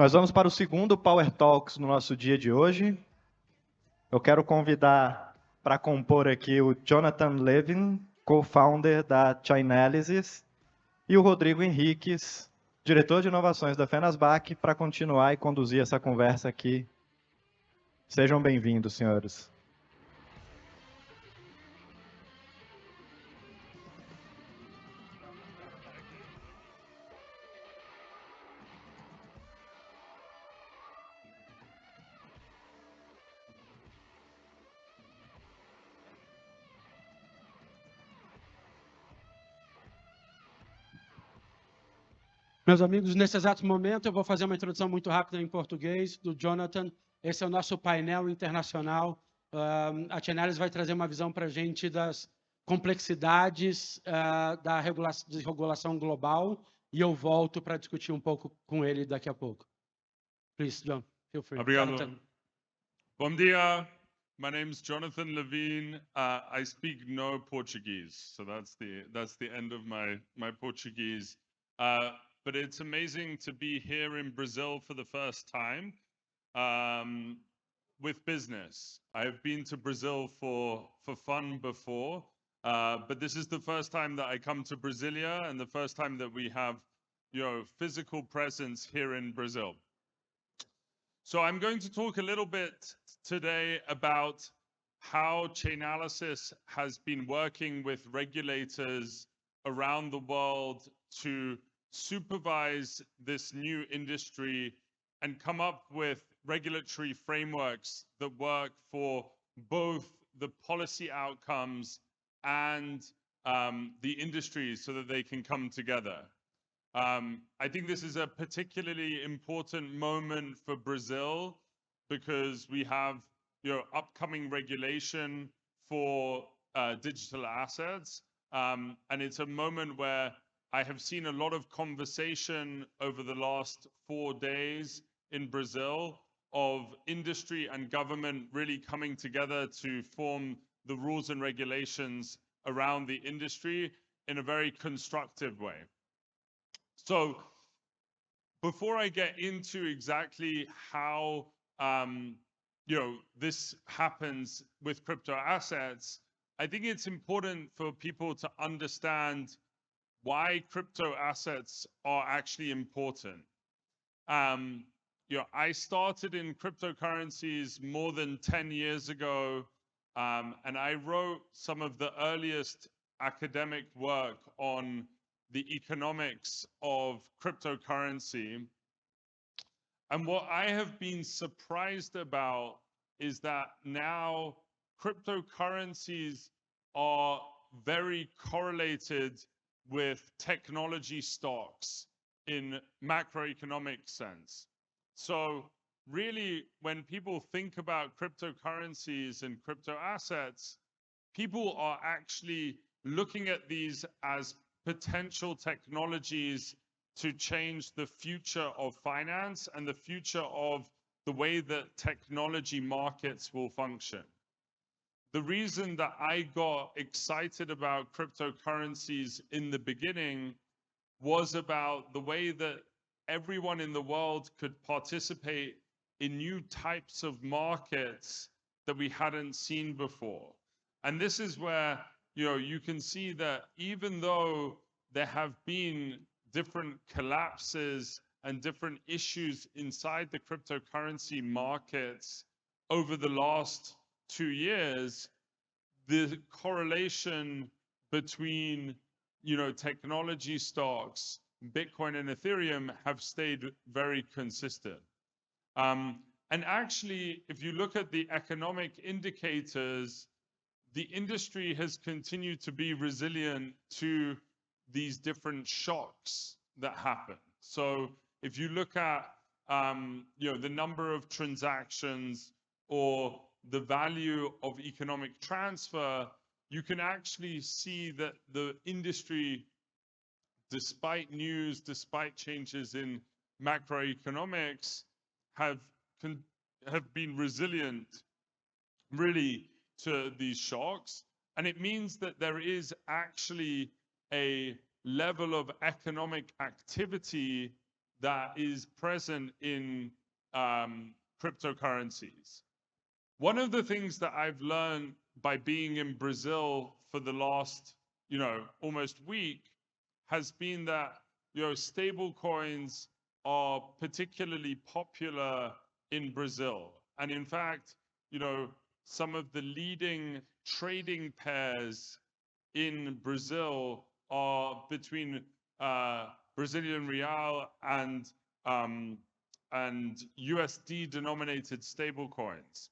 Nós vamos para o segundo Power Talks no nosso dia de hoje. Eu quero convidar para compor aqui o Jonathan Levin, co-founder da Chainalysis, e o Rodrigo Henriques, diretor de inovações da Fenasbac, para continuar e conduzir essa conversa aqui. Sejam bem-vindos, senhores. Meus amigos, nesse exato momento eu vou fazer uma introdução muito rápida em português do Jonathan. Esse é o nosso painel internacional. A Chainalysis vai trazer uma visão para a gente das complexidades da regulação global e eu volto para discutir um pouco com ele daqui a pouco. Please, John, feel free. Obrigado. Jonathan. Bom dia. My name is Jonathan Levin. I speak no Portuguese, so that's the end of my Portuguese. But it's amazing to be here in Brazil for the first time with business. I've been to Brazil for fun before, but this is the first time that I come to Brasilia and the first time that we have, physical presence here in Brazil. So I'm going to talk a little bit today about how Chainalysis has been working with regulators around the world to supervise this new industry and come up with regulatory frameworks that work for both the policy outcomes and the industries so that they can come together. I think this is a particularly important moment for Brazil because we have upcoming regulation for digital assets, and it's a moment where I have seen a lot of conversation over the last 4 days in Brazil of industry and government really coming together to form the rules and regulations around the industry in a very constructive way. So before I get into exactly how this happens with crypto assets, I think it's important for people to understand why crypto assets are actually important. I started in cryptocurrencies more than 10 years ago, and I wrote some of the earliest academic work on the economics of cryptocurrency. And what I have been surprised about is that now cryptocurrencies are very correlated with technology stocks in macroeconomic sense. So really, when people think about cryptocurrencies and crypto assets, people are actually looking at these as potential technologies to change the future of finance and the future of the way that technology markets will function. The reason that I got excited about cryptocurrencies in the beginning was about the way that everyone in the world could participate in new types of markets that we hadn't seen before. And this is where you can see that even though there have been different collapses and different issues inside the cryptocurrency markets over the last 2 years, the correlation between technology stocks, Bitcoin and Ethereum have stayed very consistent. And actually, if you look at the economic indicators, the industry has continued to be resilient to these different shocks that happen. So if you look at the number of transactions or the value of economic transfer, you can actually see that the industry, despite news, despite changes in macroeconomics, have been resilient really to these shocks. And it means that there is actually a level of economic activity that is present in cryptocurrencies. One of the things that I've learned by being in Brazil for the last, almost week has been that, stable coins are particularly popular in Brazil. And in fact, some of the leading trading pairs in Brazil are between Brazilian real and USD denominated stable coins.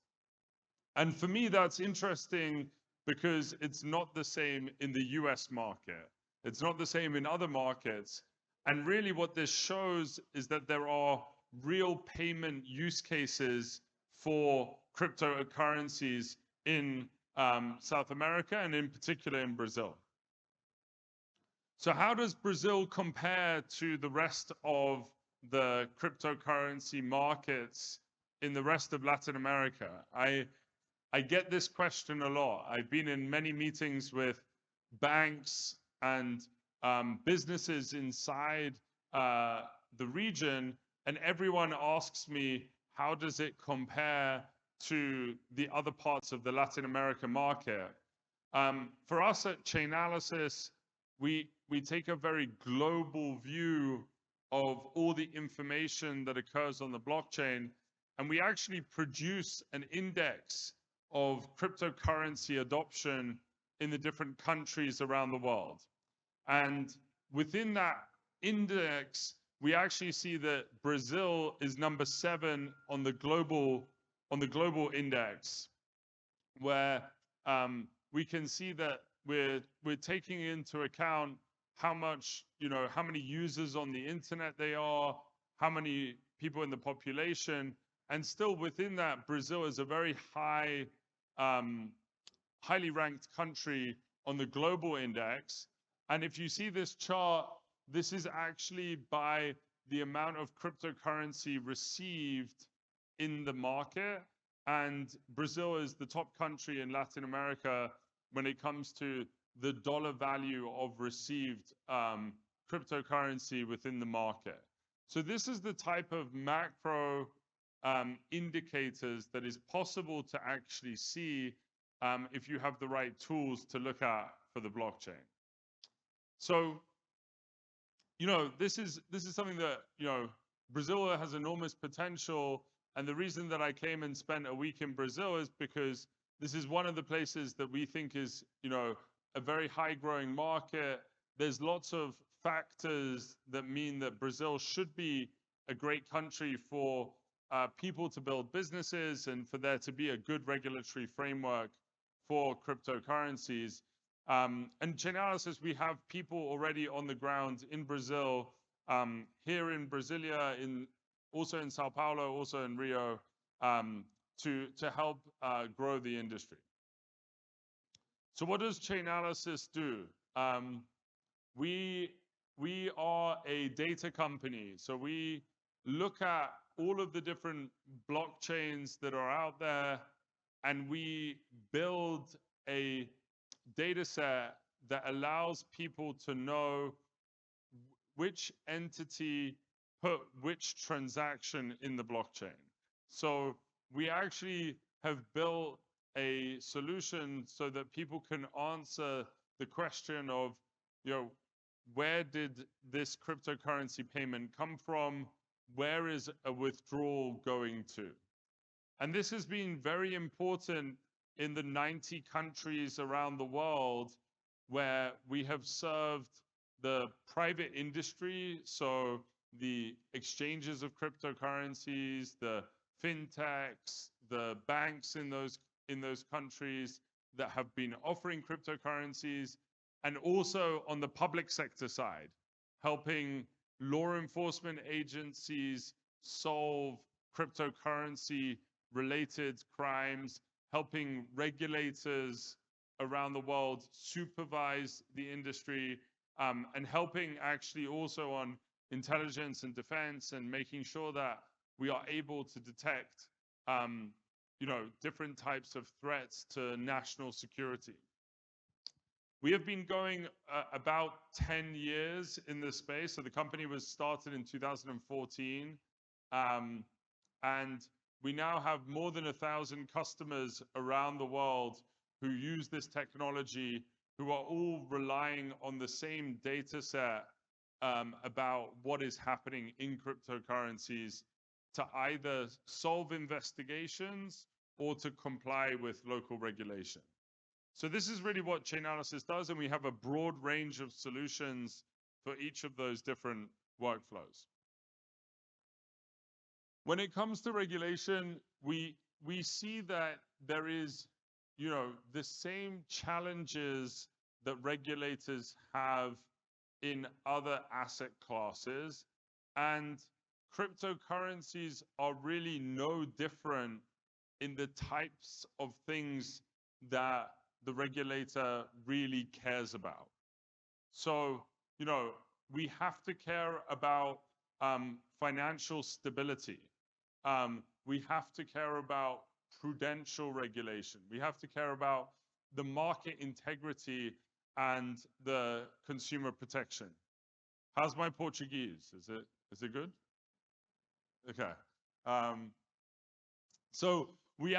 And for me, that's interesting because it's not the same in the US market. It's not the same in other markets. And really what this shows is that there are real payment use cases for cryptocurrencies in South America and in particular in Brazil. So how does Brazil compare to the rest of the cryptocurrency markets in the rest of Latin America? I get this question a lot. I've been in many meetings with banks and businesses inside the region, and everyone asks me, how does it compare to the other parts of the Latin America market? For us at Chainalysis, we take a very global view of all the information that occurs on the blockchain, and we actually produce an index of cryptocurrency adoption in the different countries around the world. And within that index, we actually see that Brazil is number 7 on the global index, where we can see that we're taking into account how much, how many users on the internet they are, how many people in the population, and still within that, Brazil is a very highly ranked country on the global index. And if you see this chart, this is actually by the amount of cryptocurrency received in the market. And Brazil is the top country in Latin America when it comes to the dollar value of received cryptocurrency within the market. So this is the type of macro indicators that is possible to actually see if you have the right tools to look at for the blockchain. So, this is something that, Brazil has enormous potential. And the reason that I came and spent a week in Brazil is because this is one of the places that we think is, a very high growing market. There's lots of factors that mean that Brazil should be a great country for people to build businesses and for there to be a good regulatory framework for cryptocurrencies. And Chainalysis, we have people already on the ground in Brazil, here in Brasilia, also in Sao Paulo, also in Rio, to help grow the industry. So what does Chainalysis do? We are a data company. So we look at all of the different blockchains that are out there, and we build a data set that allows people to know which entity put which transaction in the blockchain. So we actually have built a solution so that people can answer the question of, where did this cryptocurrency payment come from? Where is a withdrawal going to? And this has been very important in the 90 countries around the world where we have served the private industry, so the exchanges of cryptocurrencies, the fintechs, the banks in those countries that have been offering cryptocurrencies, and also on the public sector side, helping law enforcement agencies solve cryptocurrency related crimes, helping regulators around the world supervise the industry, and helping actually also on intelligence and defense, and making sure that we are able to detect different types of threats to national security. We have been going about 10 years in this space. So the company was started in 2014. And we now have more than 1,000 customers around the world who use this technology, who are all relying on the same data set about what is happening in cryptocurrencies to either solve investigations or to comply with local regulation. So this is really what Chainalysis does, and we have a broad range of solutions for each of those different workflows. When it comes to regulation, we see that there is, the same challenges that regulators have in other asset classes, and cryptocurrencies are really no different in the types of things that the regulator really cares about. So, we have to care about financial stability. We have to care about prudential regulation. We have to care about the market integrity and the consumer protection. How's my Portuguese? Is it good? Okay. So we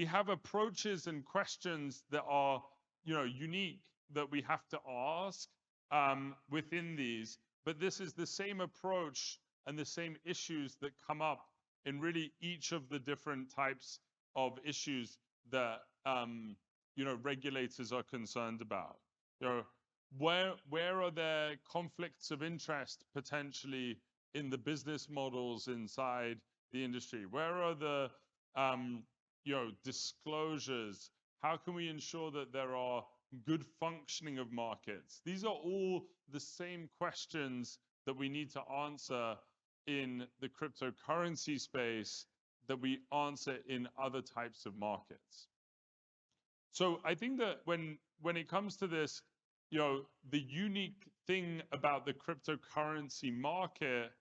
have approaches and questions that are, unique that we have to ask within these, but this is the same approach and the same issues that come up in really each of the different types of issues that regulators are concerned about. Where are there conflicts of interest potentially in the business models inside the industry? Where are the disclosures? How can we ensure that there are good functioning of markets? These are all the same questions that we need to answer in the cryptocurrency space that we answer in other types of markets. So I think that when it comes to this, the unique thing about the cryptocurrency market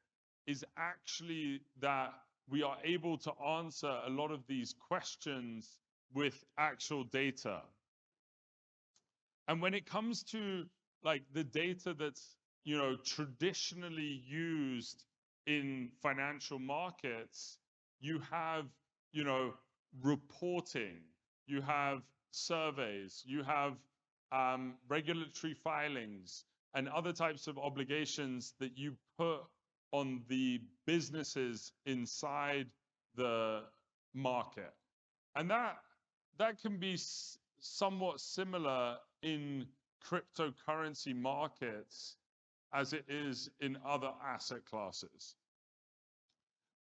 is actually that we are able to answer a lot of these questions with actual data. And when it comes to like the data that's, traditionally used in financial markets, you have, reporting, you have surveys, you have regulatory filings and other types of obligations that you put on the businesses inside the market. And that can be somewhat similar in cryptocurrency markets as it is in other asset classes.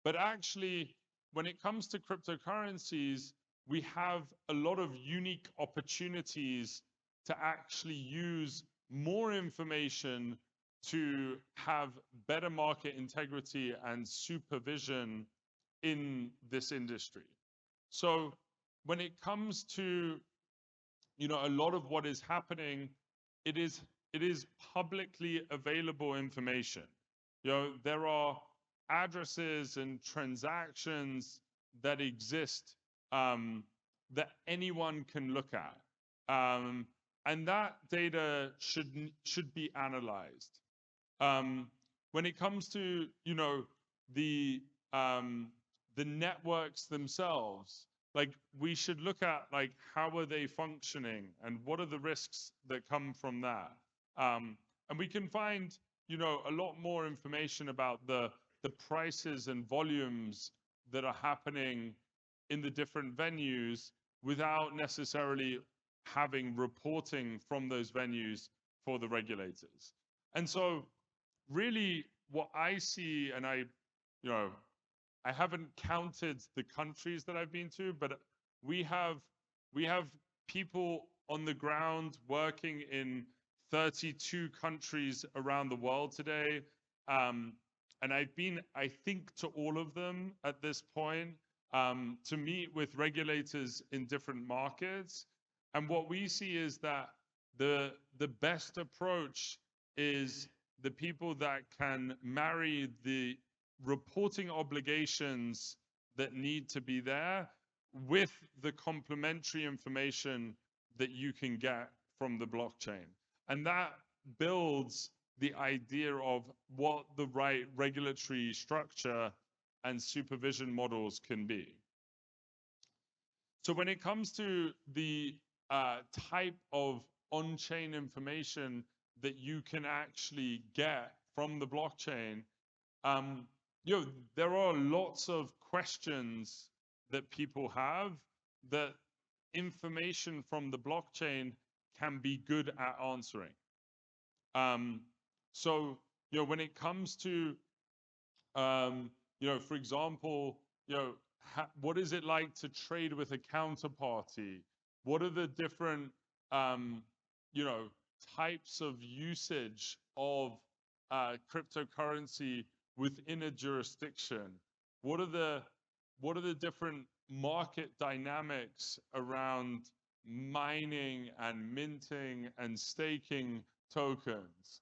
But actually, when it comes to cryptocurrencies, we have a lot of unique opportunities to actually use more information to have better market integrity and supervision in this industry. So when it comes to, a lot of what is happening, it is publicly available information. There are addresses and transactions that exist that anyone can look at. And that data should be analyzed. When it comes to, the networks themselves, like we should look at like how are they functioning and what are the risks that come from that. And we can find, a lot more information about the prices and volumes that are happening in the different venues without necessarily having reporting from those venues for the regulators. And so really what I see, and I haven't counted the countries that I've been to, but we have people on the ground working in 32 countries around the world today. And I've been, I think, to all of them at this point to meet with regulators in different markets. And what we see is that the best approach is the people that can marry the reporting obligations that need to be there with the complementary information that you can get from the blockchain. And that builds the idea of what the right regulatory structure and supervision models can be. So when it comes to the type of on-chain information that you can actually get from the blockchain, there are lots of questions that people have that information from the blockchain can be good at answering. So, when it comes to, for example, what is it like to trade with a counterparty? What are the different, types of usage of cryptocurrency within a jurisdiction? What are the different market dynamics around mining and minting and staking tokens?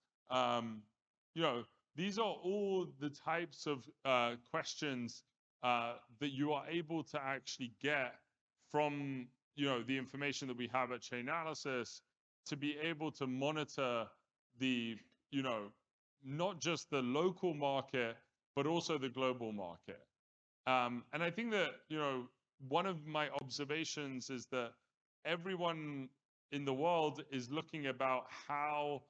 These are all the types of questions that you are able to actually get from the information that we have at Chainalysis to be able to monitor the not just the local market but also the global market. And I think that one of my observations is that everyone in the world is looking about how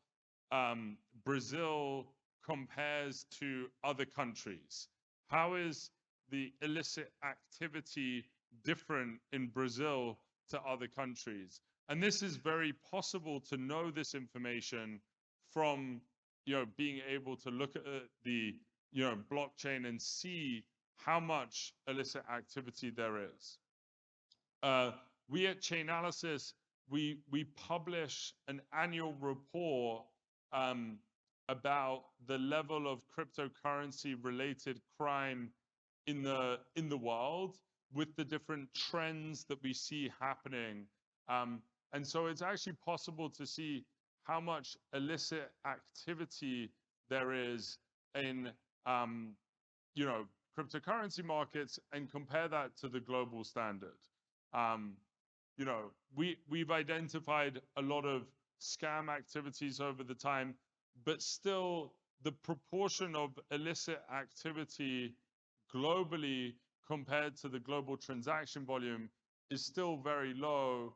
Brazil compares to other countries. How is the illicit activity different in Brazil to other countries? And this is very possible to know this information from being able to look at the blockchain and see how much illicit activity there is. We at Chainalysis, we publish an annual report about the level of cryptocurrency related crime in the world with the different trends that we see happening. And so it's actually possible to see how much illicit activity there is in cryptocurrency markets and compare that to the global standard. We've identified a lot of scam activities over the time, but still the proportion of illicit activity globally compared to the global transaction volume is still very low,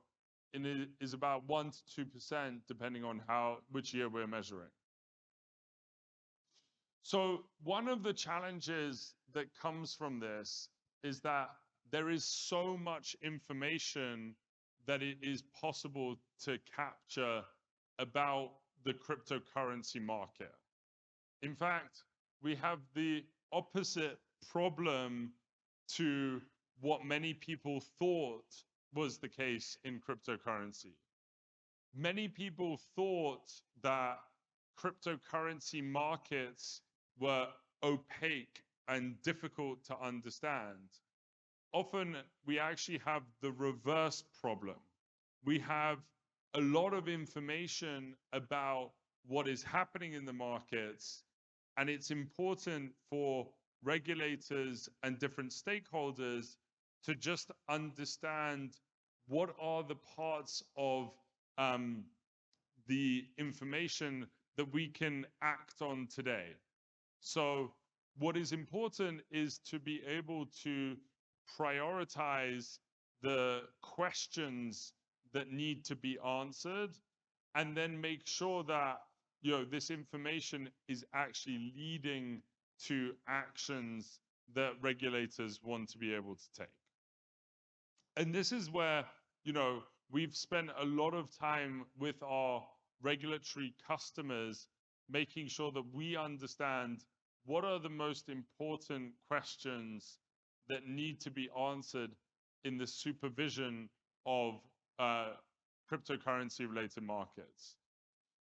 and it is about 1 to 2% depending on which year we're measuring. So one of the challenges that comes from this is that there is so much information that it is possible to capture about the cryptocurrency market. In fact, we have the opposite problem to what many people thought was the case in cryptocurrency. Many people thought that cryptocurrency markets were opaque and difficult to understand. Often we actually have the reverse problem. We have a lot of information about what is happening in the markets, and it's important for regulators and different stakeholders to just understand what are the parts of the information that we can act on today. So what is important is to be able to prioritize the questions that need to be answered, and then make sure that this information is actually leading to actions that regulators want to be able to take. And this is where we've spent a lot of time with our regulatory customers, making sure that we understand what are the most important questions that need to be answered in the supervision of cryptocurrency related markets.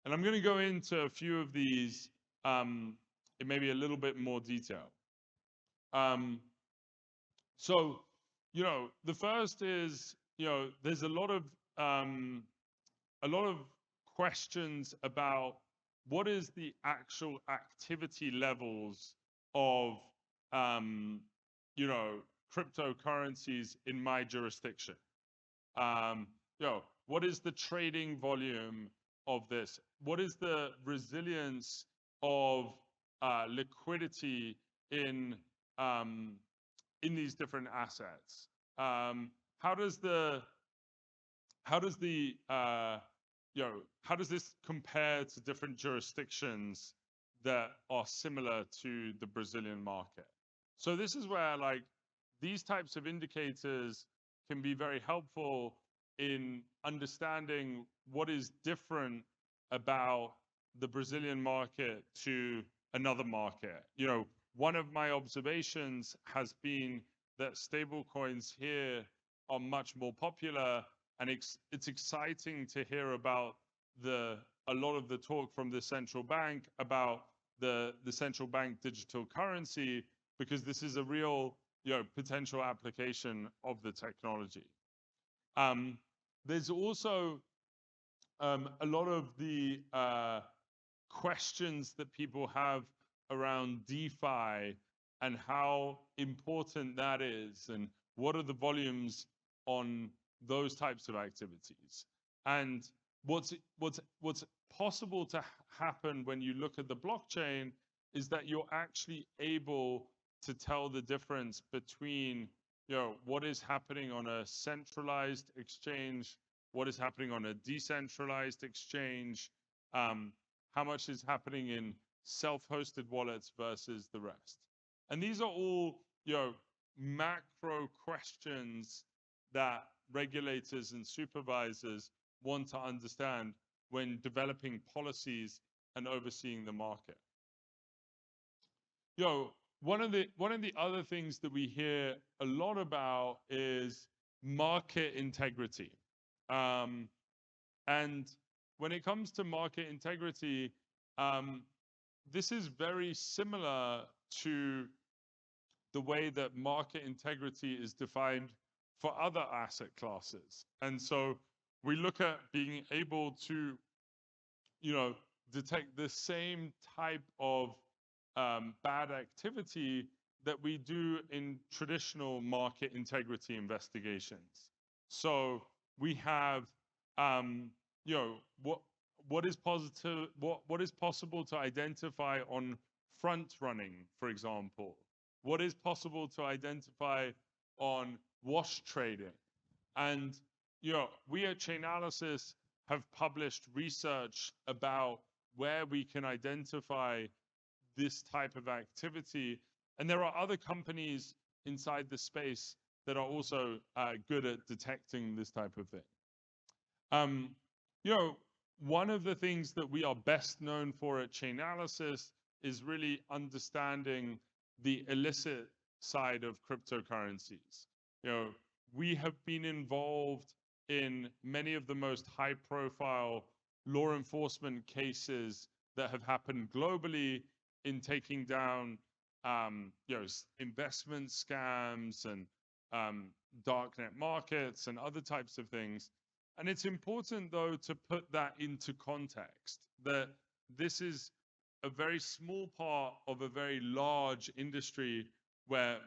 And I'm going to go into a few of these in maybe a little bit more detail. So, the first is, there's a lot of questions about what is the actual activity levels of cryptocurrencies in my jurisdiction. what is the trading volume of this? What is the resilience of liquidity in these different assets? How does this compare to different jurisdictions that are similar to the Brazilian market? So this is where like these types of indicators can be very helpful in understanding what is different about the Brazilian market to another market. One of my observations has been that stable coins here are much more popular, and it's exciting to hear about a lot of the talk from the central bank about the central bank digital currency, because this is a real potential application of the technology. There's also a lot of the questions that people have around DeFi and how important that is, and what are the volumes on those types of activities. And what's possible to happen when you look at the blockchain is that you're actually able to tell the difference between what is happening on a centralized exchange, what is happening on a decentralized exchange, how much is happening in self-hosted wallets versus the rest. And these are all macro questions that regulators and supervisors want to understand when developing policies and overseeing the market. One of the other things that we hear a lot about is market integrity. And when it comes to market integrity, this is very similar to the way that market integrity is defined for other asset classes. And so we look at being able to, detect the same type of bad activity that we do in traditional market integrity investigations. So we have, what is possible to identify on front running, for example? What is possible to identify on wash trading? And we at Chainalysis have published research about where we can identify this type of activity, and there are other companies inside the space that are also good at detecting this type of thing. One of the things that we are best known for at Chainalysis is really understanding the illicit side of cryptocurrencies. We have been involved in many of the most high-profile law enforcement cases that have happened globally in taking down, investment scams and darknet markets and other types of things. And it's important, though, to put that into context, that this is a very small part of a very large industry where,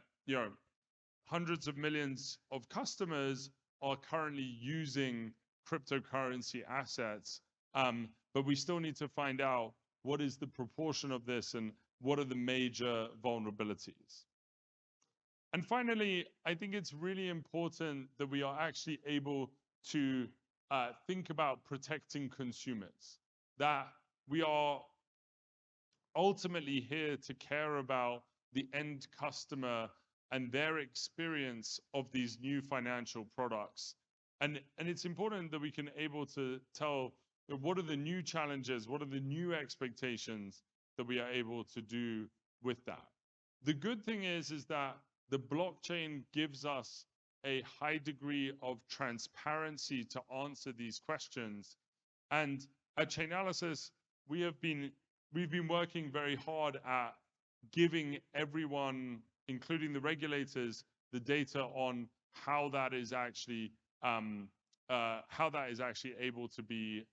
hundreds of millions of customers are currently using cryptocurrency assets. But we still need to find out what is the proportion of this and what are the major vulnerabilities. And finally, I think it's really important that we are actually able to think about protecting consumers, that we are ultimately here to care about the end customer and their experience of these new financial products. And it's important that we can able to tell what are the new challenges, what are the new expectations that we are able to do with that. The good thing is that the blockchain gives us a high degree of transparency to answer these questions. And at Chainalysis, we've been working very hard at giving everyone, including the regulators, the data on how that is actually able to be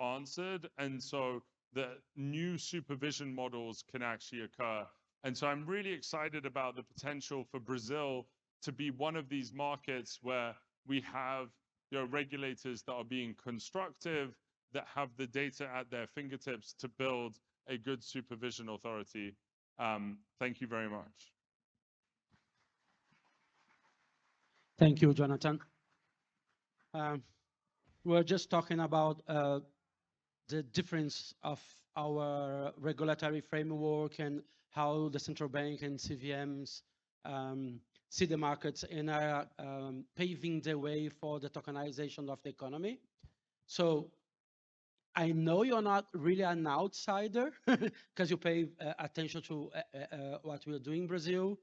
answered, and so the new supervision models can actually occur. And so I'm really excited about the potential for Brazil to be one of these markets where we have regulators that are being constructive, that have the data at their fingertips to build a good supervision authority. Thank you very much. Thank you, Jonathan. We're just talking about the difference of our regulatory framework and how the central bank and CVMs see the markets and are paving the way for the tokenization of the economy. So I know you're not really an outsider because you pay attention to what we're doing in Brazil,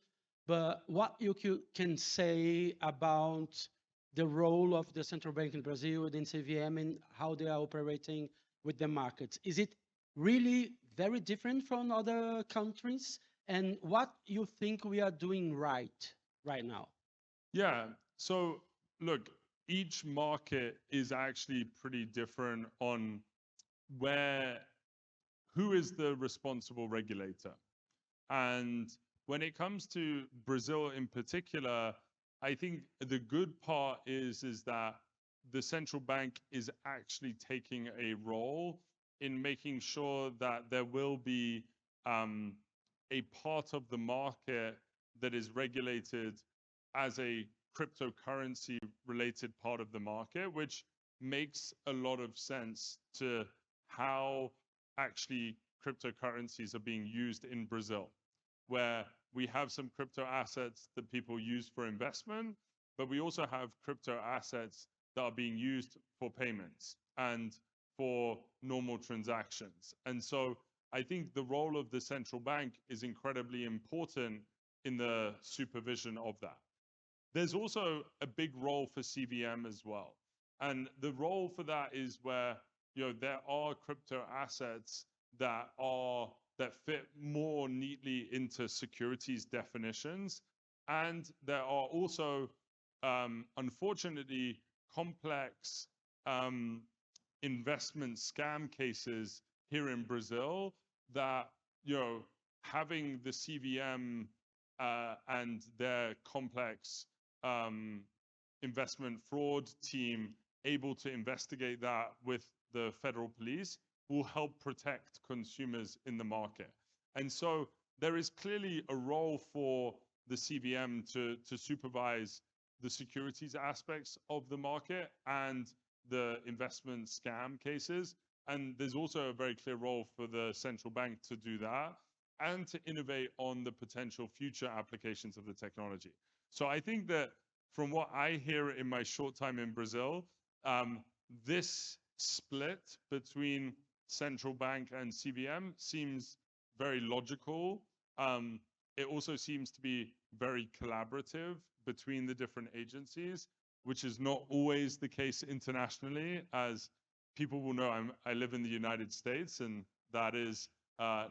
but what you can say about the role of the central bank in Brazil within CVM and how they are operating with the markets. Is it really very different from other countries? And what you think we are doing right now? Yeah, so look, each market is actually pretty different on who is the responsible regulator. And when it comes to Brazil in particular, I think the good part is that the central bank is actually taking a role in making sure that there will be a part of the market that is regulated as a cryptocurrency related part of the market, which makes a lot of sense to how actually cryptocurrencies are being used in Brazil, where we have some crypto assets that people use for investment, but we also have crypto assets that are being used for payments and for normal transactions. And so I think the role of the central bank is incredibly important in the supervision of that. There's also a big role for CVM as well. And the role for that is where there are crypto assets that fit more neatly into securities definitions. And there are also, unfortunately, complex investment scam cases here in Brazil that, having the CVM and their complex investment fraud team able to investigate that with the federal police will help protect consumers in the market. And so there is clearly a role for the CVM to supervise the securities aspects of the market and the investment scam cases. And there's also a very clear role for the central bank to do that and to innovate on the potential future applications of the technology. So I think that from what I hear in my short time in Brazil, this split between central bank and CVM seems very logical. It also seems to be very collaborative between the different agencies, which is not always the case internationally. As people will know, I live in the United States, and that is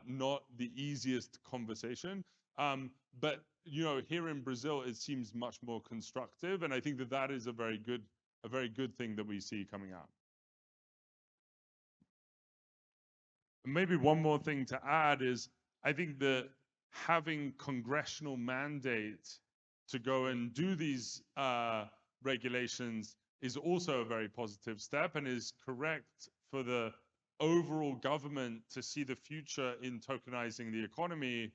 not the easiest conversation. But here in Brazil, it seems much more constructive, and I think that is a very good thing that we see coming out. Maybe one more thing to add is I think that having congressional mandate to go and do these regulations is also a very positive step and is correct for the overall government to see the future in tokenizing the economy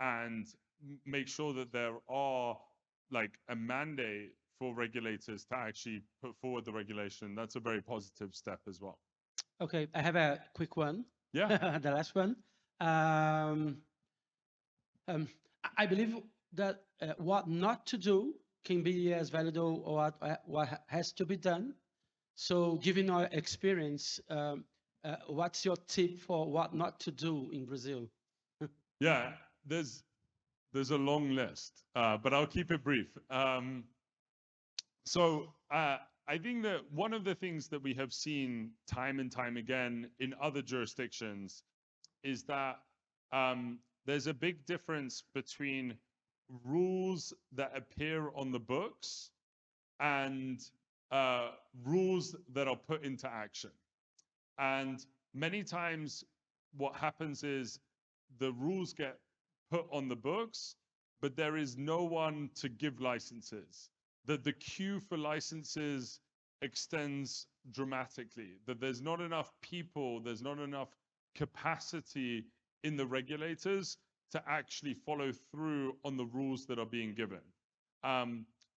and make sure that there are like a mandate for regulators to actually put forward the regulation. That's a very positive step as well. Okay, I have a quick one. Yeah. The last one. I believe that what not to do can be as valid or what has to be done. So given our experience, what's your tip for what not to do in Brazil? Yeah, there's a long list, but I'll keep it brief. I think that one of the things that we have seen time and time again in other jurisdictions is that there's a big difference between rules that appear on the books and rules that are put into action. And many times what happens is the rules get put on the books, but there is no one to give licenses. The queue for licenses extends dramatically, that there's not enough people, there's not enough capacity in the regulators to actually follow through on the rules that are being given.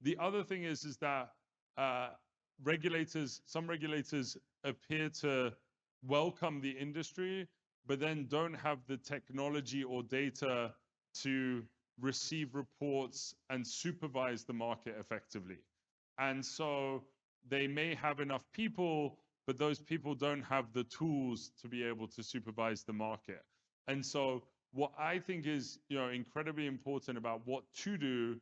The other thing is that some regulators appear to welcome the industry, but then don't have the technology or data to receive reports and supervise the market effectively. And so they may have enough people, but those people don't have the tools to be able to supervise the market. And so what I think is, incredibly important about what to do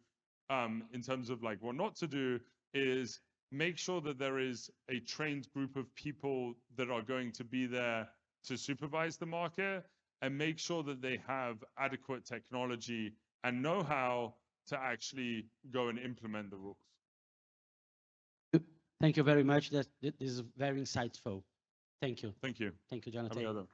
in terms of like what not to do is make sure that there is a trained group of people that are going to be there to supervise the market, and make sure that they have adequate technology and know-how to actually go and implement the rules. Thank you very much. This is very insightful. Thank you. Thank you. Thank you, Jonathan.